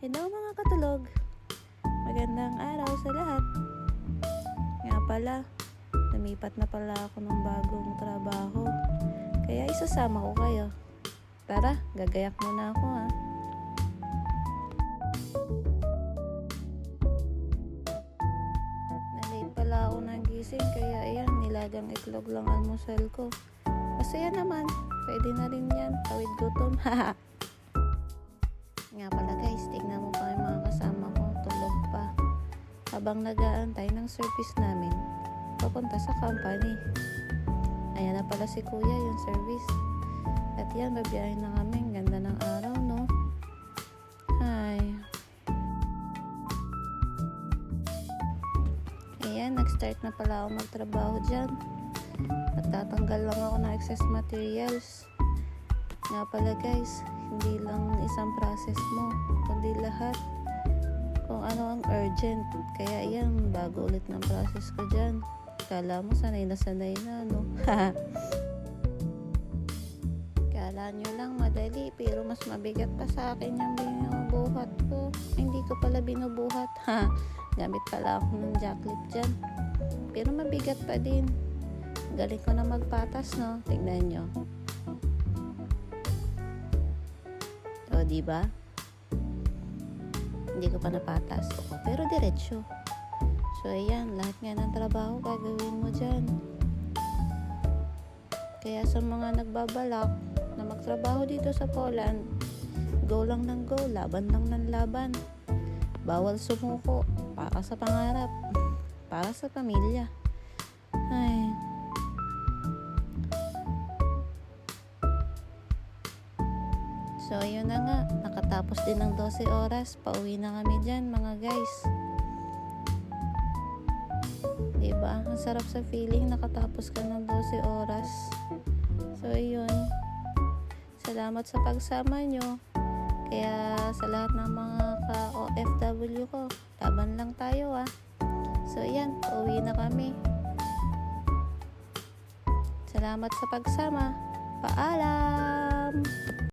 Hello mga katulog, magandang araw sa lahat. Nga pala, lumipat na pala ako ng bagong trabaho, kaya isasama ko kayo. Tara, gagayak muna ako ha. Nalate pala ako nagising, kaya ayan, nilagang itlog lang almusal ko. Masaya naman, pwede na rin yan, tawid gutom. Haha. Nga pala guys, tignan mo pa yung mga kasama ko, tulog pa. Habang nag-aantay ng service namin, papunta sa company. Ayan na pala si kuya, yung service. At yan, babiyahin na kami. Ang ganda ng araw, no? Hi. Ayan, nag-start na pala ako magtrabaho dyan. At tatanggal lang ako ng excess materials. Nga pala guys, hindi lang isang process mo, kundi lahat. Kung ano ang urgent. Kaya yan, bago ulit ng process ko dyan. Kala mo sanay na, no? Kala nyo lang madali, pero mas mabigat pa sa akin yung binubuhat ko. Hindi ko pala binubuhat. Gamit pala ako ng jacklip dyan. Pero mabigat pa din. Galing ko na magpatas, no? Tignan nyo. O, diba? Hindi ko pa napatas. O, pero diretsyo. So, ayan. Lahat nga ng trabaho gagawin mo dyan. Kaya sa mga nagbabalak na magtrabaho dito sa Poland, go lang ng go. Laban lang ng laban. Bawal sumuko. Para sa pangarap. Para sa pamilya. Ay. So, ayun na nga. Nakatapos din ng 12 oras. Pauwi na kami dyan, mga guys. Diba? Ang sarap sa feeling. Nakatapos ka ng 12 oras. So, ayun. Salamat sa pagsama nyo. Kaya, sa lahat ng mga ka-OFW ko, laban lang tayo ah. So, ayan. Pauwi na kami. Salamat sa pagsama. Paalam!